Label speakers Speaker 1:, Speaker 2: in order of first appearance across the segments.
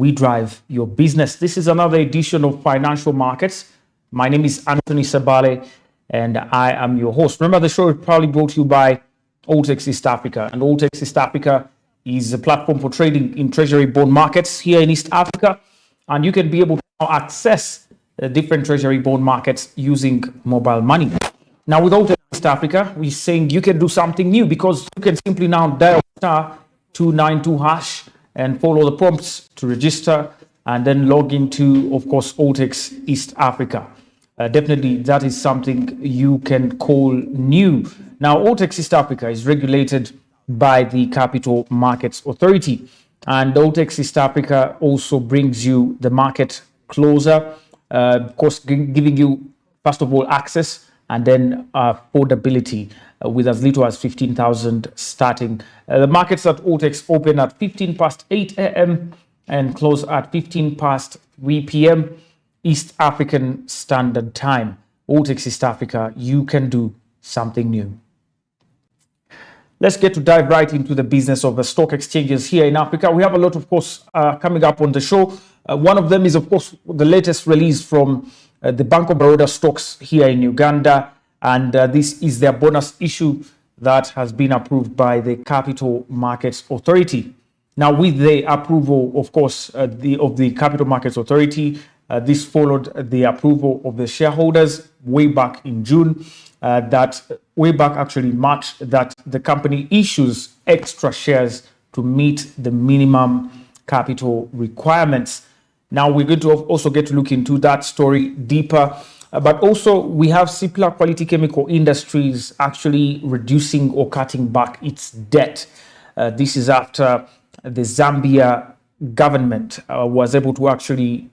Speaker 1: we drive your business. This is another edition of Financial Markets. My name is Anthony Sabale, and I am your host. Remember, the show is proudly brought to you by Altex East Africa. And Altex East Africa is a platform for trading in treasury bond markets here in East Africa. And you can be able to access different treasury bond markets using mobile money. Now, with Altex East Africa, we're saying you can do something new because you can simply now dial *292# and follow the prompts to register and then log into, of course, Altex East Africa. Definitely, that is something you can call new. Now, Altex East Africa is regulated by the Capital Markets Authority. And Altex East Africa also brings you the market closer, of course, giving you, first of all, access and then affordability with as little as 15,000 starting. The markets at Altex open at 15 past 8 a.m. and close at 15 past 3 p.m. East African Standard Time. Altex East Africa, you can do something new. Let's get to dive right into the business of the stock exchanges here in Africa. We have a lot, of course, coming up on the show. One of them is, of course, the latest release from the Bank of Baroda stocks here in Uganda. And this is their bonus issue that has been approved by the Capital Markets Authority. Now, with the approval, of course, of the Capital Markets Authority, this followed the approval of the shareholders way back in June. March, that the company issues extra shares to meet the minimum capital requirements. Now, we're going to also get to look into that story deeper. But also, we have Cipla Quality Chemical Industries actually reducing or cutting back its debt. This is after the Zambia government was able to actually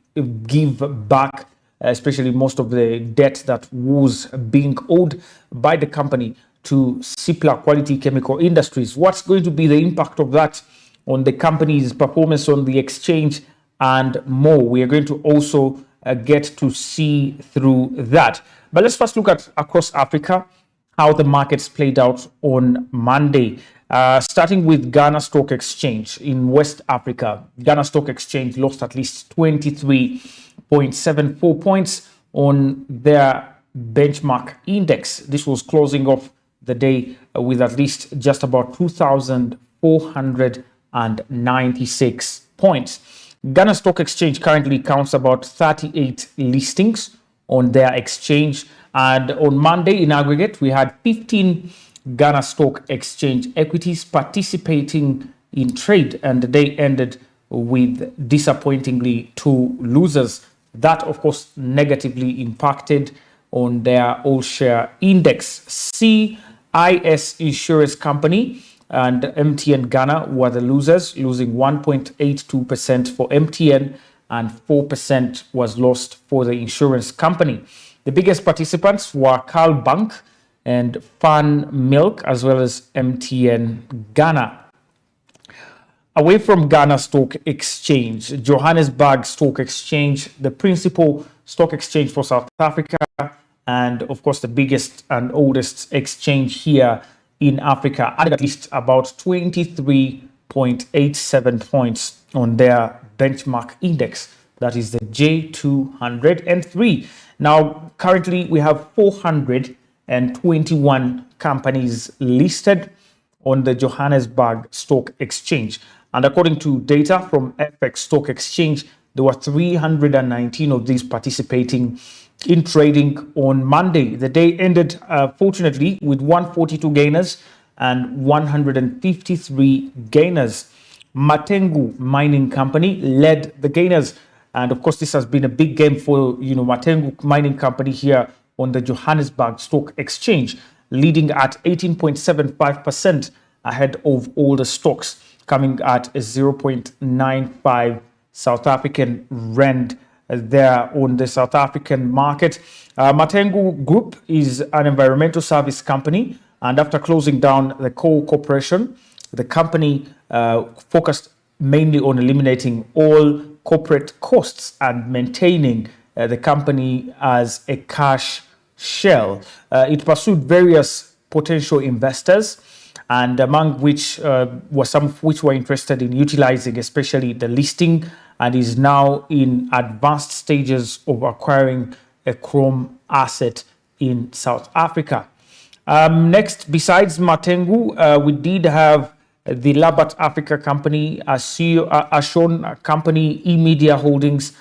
Speaker 1: give back especially most of the debt that was being owed by the company to Cipla Quality Chemical Industries. What's going to be the impact of that on the company's performance on the exchange and more? We are going to also get to see through that. But let's first look at across Africa, how the markets played out on Monday. Starting with Ghana Stock Exchange in West Africa. Ghana Stock Exchange lost at least 23.74 points on their benchmark index. This was closing off the day with at least just about 2,496 points. Ghana Stock Exchange currently counts about 38 listings on their exchange. And on Monday in aggregate, we had 15 Ghana Stock Exchange equities participating in trade, and the day ended with disappointingly 2 losers. That, of course, negatively impacted on their all-share index. CIS Insurance Company and MTN Ghana were the losers, losing 1.82% for MTN and 4% was lost for the insurance company. The biggest participants were Carl Bank and Fan Milk, as well as MTN Ghana. Away from Ghana Stock Exchange, Johannesburg Stock Exchange, the principal stock exchange for South Africa, and of course the biggest and oldest exchange here in Africa, added at least about 23.87 points on their benchmark index. That is the J203. Now, currently we have 421 companies listed on the Johannesburg Stock Exchange. And according to data from FX Stock Exchange, there were 319 of these participating in trading on Monday. The day ended, fortunately, with 142 gainers and 153 gainers. Matengu Mining Company led the gainers. And of course, this has been a big game for, Matengu Mining Company here on the Johannesburg Stock Exchange, leading at 18.75% ahead of all the stocks, coming at a 0.95 South African rand there on the South African market. Matengu Group is an environmental service company, and after closing down the coal corporation, the company focused mainly on eliminating all corporate costs and maintaining the company as a cash shell. It pursued various potential investors, and among which were some of which were interested in utilizing especially the listing and is now in advanced stages of acquiring a chrome asset in South Africa. Next, besides Matengu, we did have the Labat Africa company, Ashon company, eMedia Holdings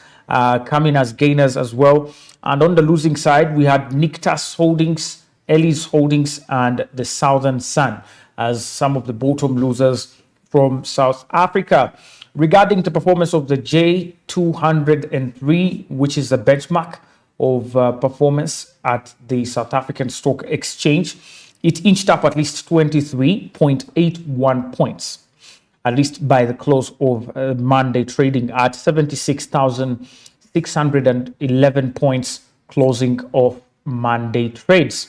Speaker 1: coming as gainers as well. And on the losing side, we had Nictas Holdings, Ellis Holdings, and the Southern Sun as some of the bottom losers from South Africa. Regarding the performance of the J203, which is the benchmark of performance at the South African Stock Exchange, it inched up at least 23.81 points, at least by the close of Monday trading at 76,611 points, closing off Monday trades.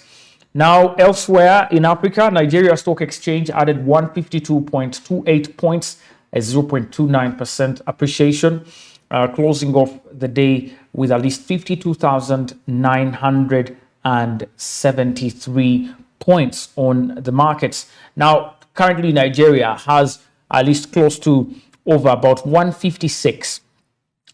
Speaker 1: Now, elsewhere in Africa, Nigeria Stock Exchange added 152.28 points, a 0.29% appreciation, closing off the day with at least 52,973 points on the markets. Now, currently Nigeria has at least close to over about 156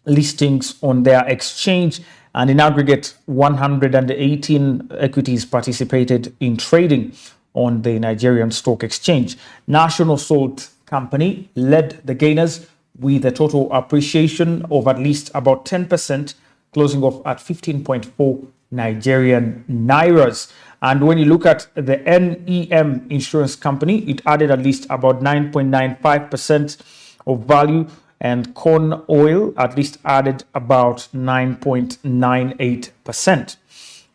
Speaker 1: listings on their exchange, and in aggregate 118 equities participated in trading on the Nigerian Stock Exchange. National Salt Company led the gainers with a total appreciation of at least about 10%, closing off at 15.4 Nigerian Nairas. And when you look at the NEM Insurance Company, it added at least about 9.95% of value, and corn oil at least added about 9.98%.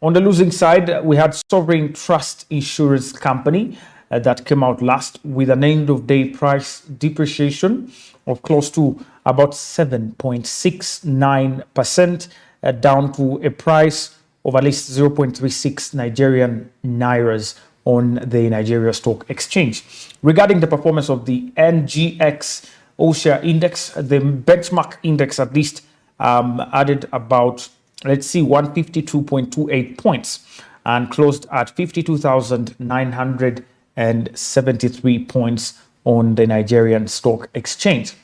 Speaker 1: On the losing side, we had Sovereign Trust Insurance Company that came out last with an end of day price depreciation of close to about 7.69%, down to a price of at least 0.36 Nigerian Nairas on the Nigeria Stock Exchange. Regarding the performance of the NGX All-Share Index, the benchmark index at least added about, 152.28 points and closed at 52,973 points on the Nigerian Stock Exchange.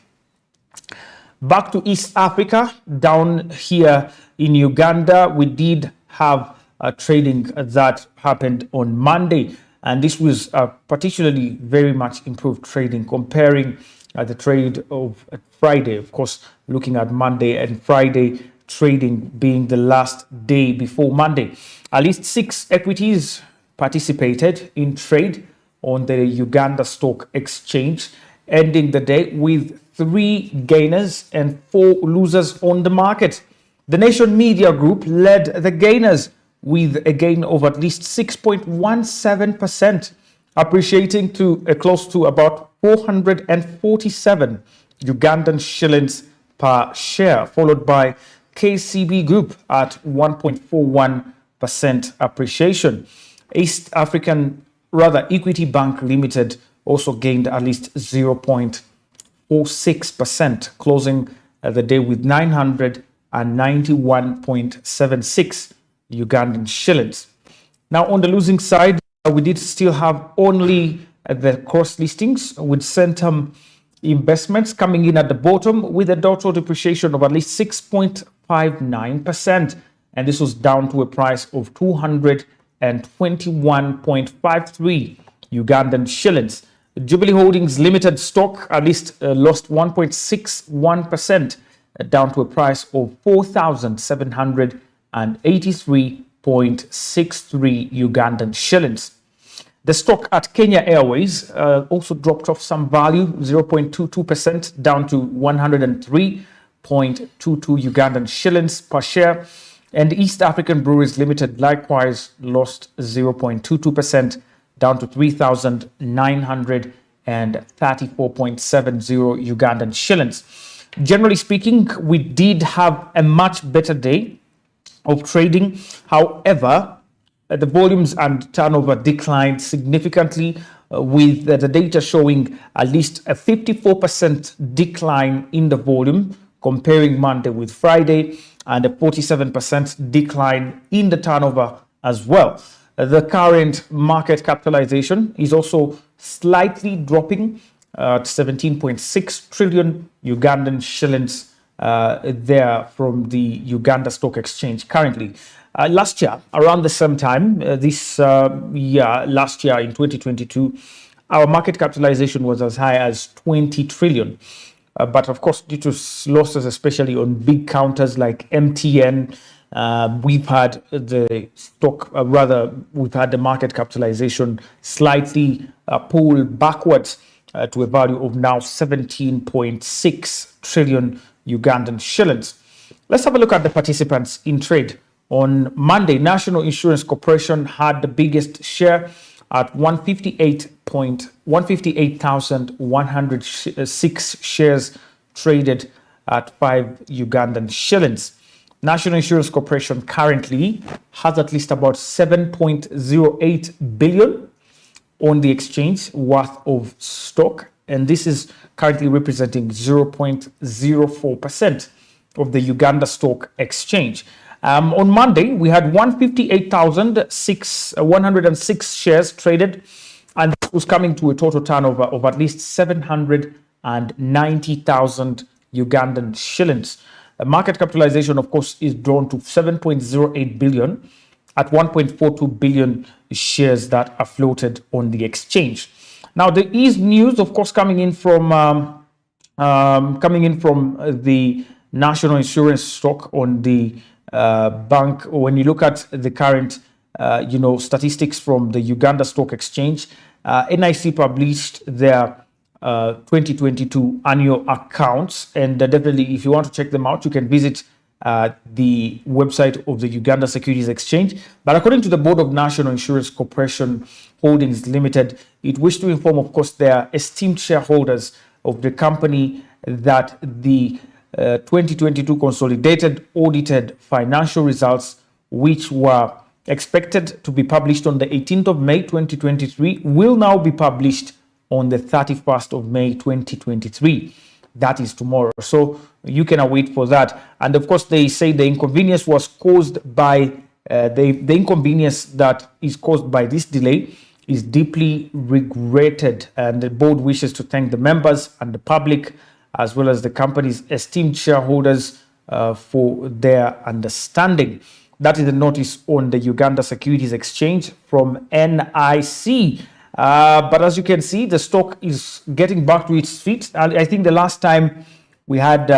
Speaker 1: Back to East Africa, down here in Uganda, we did have trading that happened on Monday, and this was particularly very much improved trading comparing the trade of Friday. Of course, looking at Monday and Friday trading being the last day before Monday. At least 6 equities participated in trade on the Uganda Stock Exchange, ending the day with 3 gainers and 4 losers on the market. The Nation Media Group led the gainers with a gain of at least 6.17%, appreciating to close to about 447 Ugandan shillings per share, followed by KCB Group at 1.41% appreciation. Equity Bank Limited also gained at least 0.46%, closing the day with 991.76 Ugandan shillings. Now, on the losing side, we did still have only the cross listings, with Centum Investments coming in at the bottom with a total depreciation of at least 6.59%, and this was down to a price of 221.53 Ugandan shillings. Jubilee Holdings Limited stock at least lost 1.61%, down to a price of 4,783.63 Ugandan shillings. The stock at Kenya Airways also dropped off some value, 0.22%, down to 103.22 Ugandan shillings per share. And East African Breweries Limited likewise lost 0.22%, down to 3,934.70 Ugandan shillings. Generally speaking, we did have a much better day of trading. However, the volumes and turnover declined significantly, with the data showing at least a 54% decline in the volume comparing Monday with Friday, and a 47% decline in the turnover as well. The current market capitalization is also slightly dropping at 17.6 trillion Ugandan shillings there from the Uganda Stock Exchange currently. Last year, around the same time, last year in 2022, our market capitalization was as high as 20 trillion. But of course, due to losses, especially on big counters like MTN, we've had the we've had the market capitalization slightly pull backwards to a value of now 17.6 trillion Ugandan shillings. Let's have a look at the participants in trade. On Monday, National Insurance Corporation had the biggest share at 158,106 shares traded at 5 Ugandan shillings. National Insurance Corporation currently has at least about 7.08 billion on the exchange worth of stock, and this is currently representing 0.04% of the Uganda Stock Exchange. On Monday, we had 158,106 shares traded, and this was coming to a total turnover of at least 790,000 Ugandan shillings. Market capitalization, of course, is drawn to 7.08 billion at 1.42 billion shares that are floated on the exchange. Now, there is news, of course, coming in from the national insurance stock on the bank. When you look at the current, statistics from the Uganda Stock Exchange, NIC published their 2022 annual accounts, and definitely, if you want to check them out, you can visit the website of the Uganda Securities Exchange. But according to the Board of National Insurance Corporation Holdings Limited, it wished to inform, of course, their esteemed shareholders of the company that the 2022 consolidated audited financial results, which were expected to be published on the 18th of May 2023, will now be published on the 31st of May 2023. That is tomorrow. So you can await for that. And of course, they say the inconvenience was caused by the inconvenience that is caused by this delay is deeply regretted. And the board wishes to thank the members and the public, as well as the company's esteemed shareholders, for their understanding. That is the notice on the Uganda Securities Exchange from NIC. But as you can see, the stock is getting back to its feet. And I think the last time we had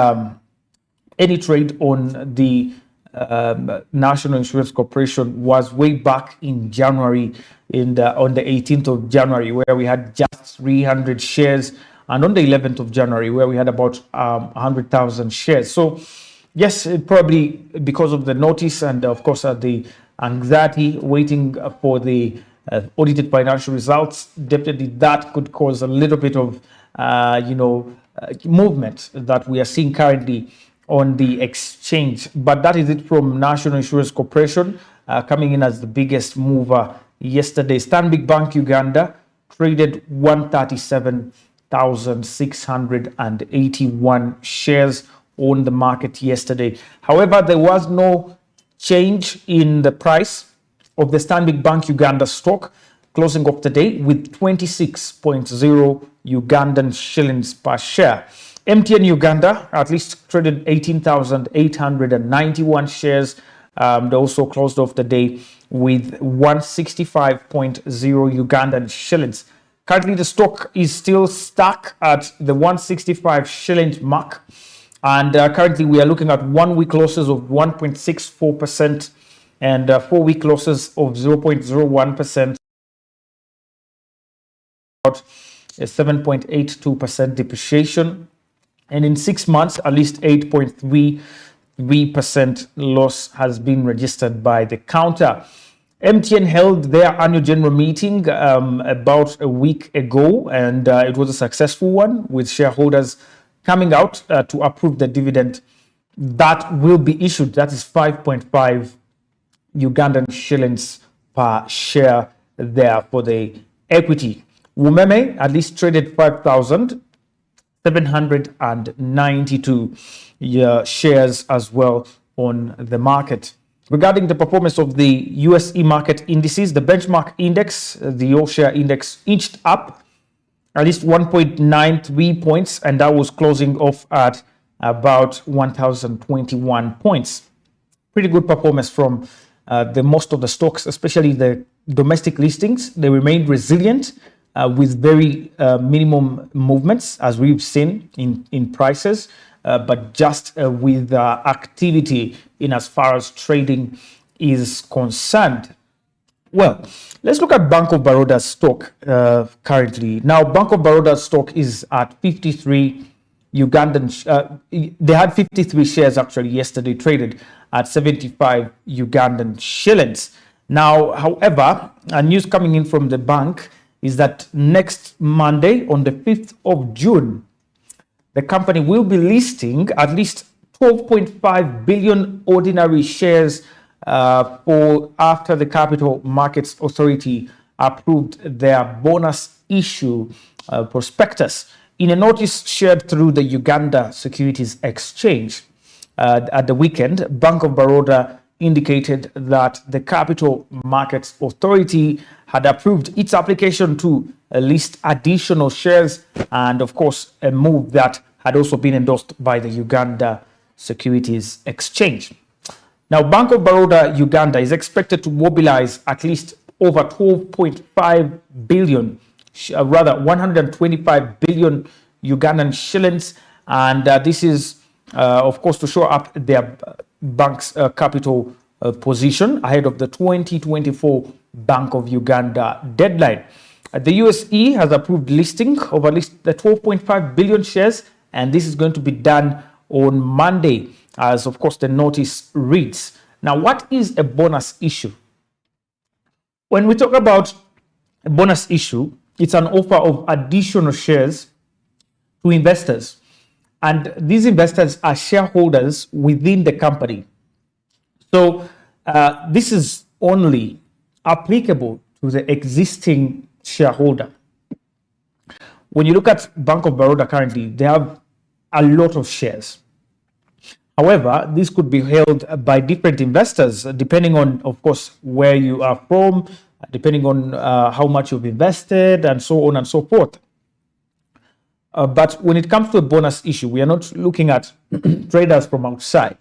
Speaker 1: any trade on the National Insurance Corporation was way back in January, on the 18th of January, where we had just 300 shares, and on the 11th of January, where we had about 100,000 shares. So yes, probably because of the notice and of course the anxiety waiting for the audited financial results, definitely that could cause a little bit of movement that we are seeing currently on the exchange. But that is it from National Insurance Corporation, coming in as the biggest mover yesterday. Stanbic Bank Uganda traded 137,681 shares on the market yesterday. However, there was no change in the price of the Stanbic Bank Uganda stock, closing off the day with 26.0 Ugandan shillings per share. MTN Uganda at least traded 18,891 shares. They also closed off the day with 165.0 Ugandan shillings. Currently, the stock is still stuck at the 165 shillings mark. And currently, we are looking at 1 week losses of 1.64% and 4 week losses of 0.01%, about a 7.82% depreciation. And in 6 months, at least 8.33% loss has been registered by the counter. MTN held their annual general meeting about a week ago, and it was a successful one, with shareholders coming out to approve the dividend that will be issued. That is 5.5 Ugandan shillings per share there for the equity. Wumeme at least traded 5,792 shares as well on the market. Regarding the performance of the US market indices, the benchmark index, the all-share index, inched up at least 1.93 points, and that was closing off at about 1,021 points. Pretty good performance from the most of the stocks, especially the domestic listings. They remained resilient with very minimum movements, as we've seen in prices, but just with activity in as far as trading is concerned. Well, let's look at Bank of Baroda's stock currently. Now, Bank of Baroda's stock is at 53 Ugandan. They had 53 shares actually yesterday, traded at 75 Ugandan shillings. Now, however, news coming in from the bank is that next Monday, on the 5th of June, the company will be listing at least 12.5 billion ordinary shares for after the Capital Markets Authority approved their bonus issue prospectus. In a notice shared through the Uganda Securities Exchange at the weekend, Bank of Baroda indicated that the Capital Markets Authority had approved its application to list additional shares, and of course a move that had also been endorsed by the Uganda Securities Exchange. Now, Bank of Baroda Uganda is expected to mobilize at least over 12.5 billion, rather 125 billion Ugandan shillings, and this is, of course, to shore up their bank's capital position ahead of the 2024 Bank of Uganda deadline. The USE has approved listing of at least the 12.5 billion shares, and this is going to be done on Monday, as of course the notice reads. Now, what is a bonus issue? When we talk about a bonus issue, it's an offer of additional shares to investors, and these investors are shareholders within the company. So this is only applicable to the existing shareholder. When you look at Bank of Baroda currently, they have a lot of shares. However, this could be held by different investors, depending on, of course, where you are from, depending on how much you've invested, and so on and so forth. But when it comes to a bonus issue, we are not looking at traders from outside.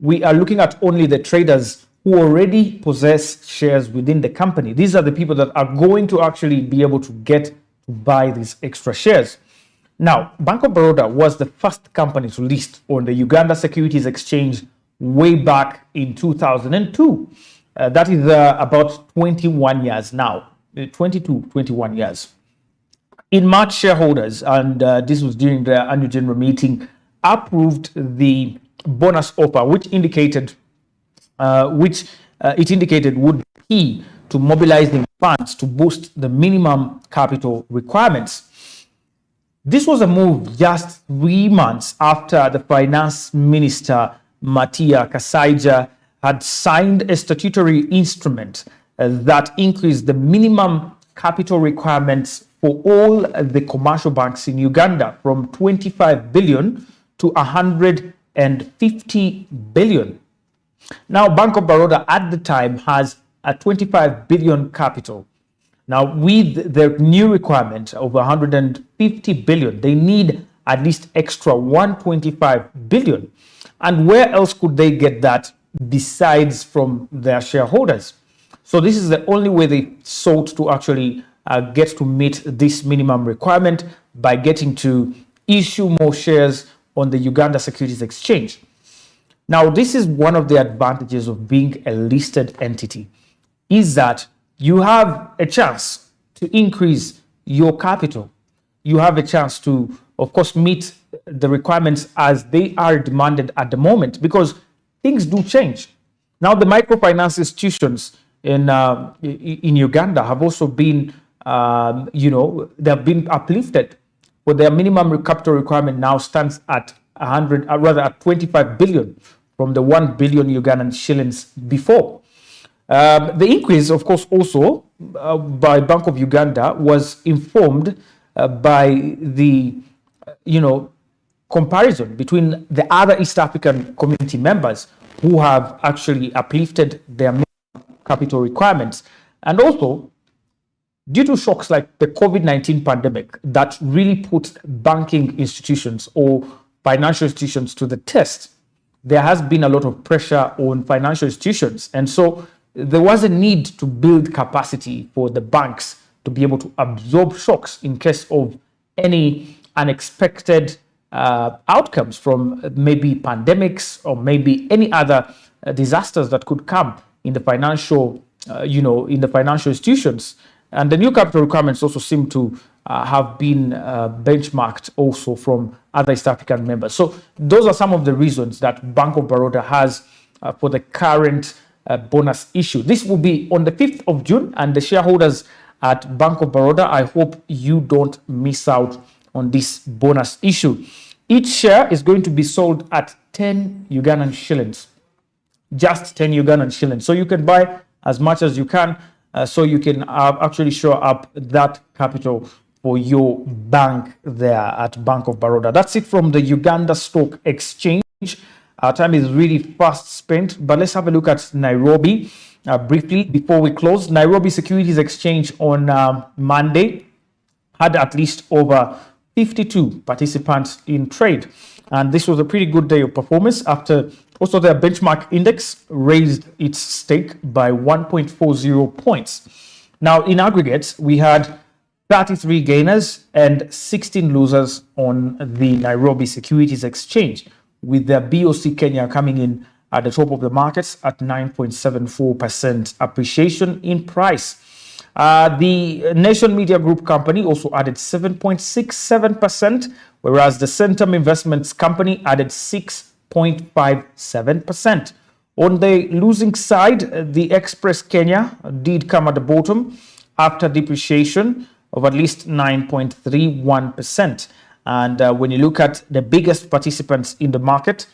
Speaker 1: We are looking at only the traders who already possess shares within the company. These are the people that are going to actually be able to get to buy these extra shares. Now, Bank of Baroda was the first company to list on the Uganda Securities Exchange way back in 2002. That is about 21 years now, 21 years. In March, shareholders, and this was during the annual general meeting, approved the bonus offer, which indicated would be key to mobilizing funds to boost the minimum capital requirements. This was a move just 3 months after the finance minister, Matia Kasaija, had signed a statutory instrument that increased the minimum capital requirements for all the commercial banks in Uganda from 25 billion to 150 billion. Now, Bank of Baroda at the time has a 25 billion capital. Now, with the new requirement of 150 billion, they need at least extra 125 billion. And where else could they get that besides from their shareholders? So this is the only way they sought to actually get to meet this minimum requirement, by getting to issue more shares on the Uganda Securities Exchange. Now, this is one of the advantages of being a listed entity, is that you have a chance to increase your capital. You have a chance to, of course, meet the requirements as they are demanded at the moment, because things do change. Now, the microfinance institutions in Uganda have also been, they have been uplifted. Where their minimum capital requirement now stands at 25 billion from the 1 billion Ugandan shillings before. The increase, of course, also by Bank of Uganda was informed by the, comparison between the other East African community members who have actually uplifted their capital requirements. And also, due to shocks like the COVID-19 pandemic that really put banking institutions or financial institutions to the test, there has been a lot of pressure on financial institutions. And so there was a need to build capacity for the banks to be able to absorb shocks in case of any unexpected outcomes from maybe pandemics or maybe any other disasters that could come in the financial, in the financial institutions. And the new capital requirements also seem to have been benchmarked also from other East African members. So those are some of the reasons that Bank of Baroda has for the current bonus issue. This will be on the 5th of June, and the shareholders at Bank of Baroda, I hope you don't miss out on this bonus issue. Each share is going to be sold at 10 Ugandan shillings, just 10 Ugandan shillings. So you can buy as much as you can, so you can actually show up that capital for your bank there at Bank of Baroda. That's it from the Uganda Stock Exchange. Our time is really fast spent, but let's have a look at Nairobi briefly before we close. Nairobi Securities Exchange on Monday had at least over 52 participants in trade, and this was a pretty good day of performance after also their benchmark index raised its stake by 1.40 points. Now, in aggregate, we had 33 gainers and 16 losers on the Nairobi Securities Exchange, with the BOC Kenya coming in at the top of the markets at 9.74% appreciation in price. The Nation Media Group company also added 7.67%, whereas the Centum Investments company added 6.57%. On the losing side, the Express Kenya did come at the bottom after depreciation of at least 9.31%. And when you look at the biggest participants in the market,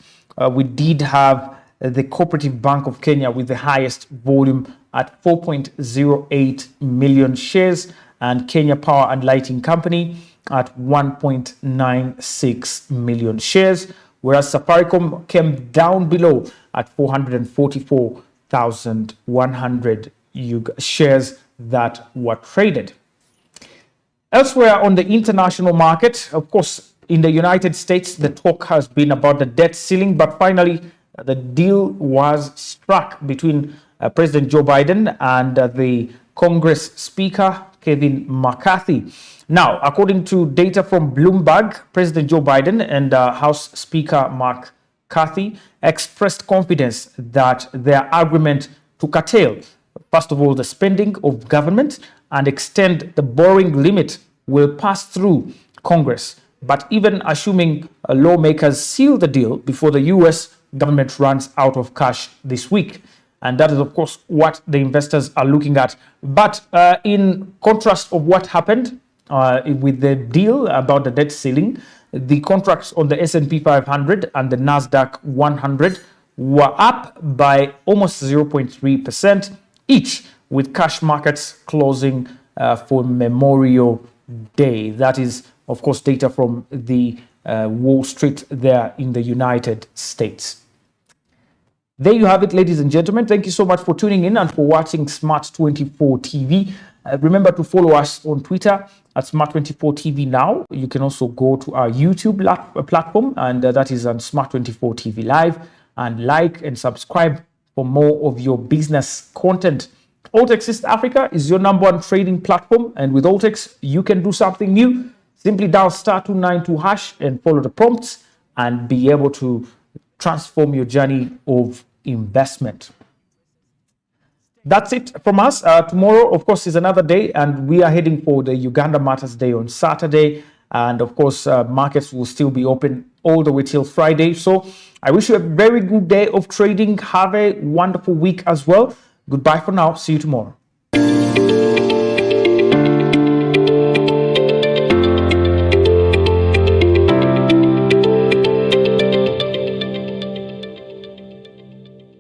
Speaker 1: we did have the Cooperative Bank of Kenya with the highest volume at 4.08 million shares, and Kenya Power and Lighting Company at 1.96 million shares, whereas Safaricom came down below at 444,100 shares that were traded. Elsewhere on the international market, of course, in the United States, the talk has been about the debt ceiling, but finally, the deal was struck between President Joe Biden and the Congress Speaker, Kevin McCarthy. Now, according to data from Bloomberg, President Joe Biden and House Speaker McCarthy expressed confidence that their agreement to curtail, first of all, the spending of government and extend the borrowing limit will pass through Congress. But even assuming lawmakers seal the deal before the U.S. government runs out of cash this week. And that is, of course, what the investors are looking at. But in contrast of what happened with the deal about the debt ceiling, the contracts on the S&P 500 and the NASDAQ 100 were up by almost 0.3% each, with cash markets closing for Memorial Day. That is, of course, data from the Wall Street there in the United States. There you have it, ladies and gentlemen. Thank you so much for tuning in and for watching Smart24 TV. Remember to follow us on Twitter at Smart24 TV now. You can also go to our YouTube platform, and that is on Smart24 TV Live, and like and subscribe for more of your business content. Altex East Africa is your #1 trading platform, and with Altex, you can do something new. Simply dial *292# and follow the prompts and be able to transform your journey of investment. That's it from us. Tomorrow, of course, is another day, and we are heading for the Uganda Matters Day on Saturday. And of course, markets will still be open all the way till Friday. So I wish you a very good day of trading. Have a wonderful week as well. Goodbye for now. See you tomorrow.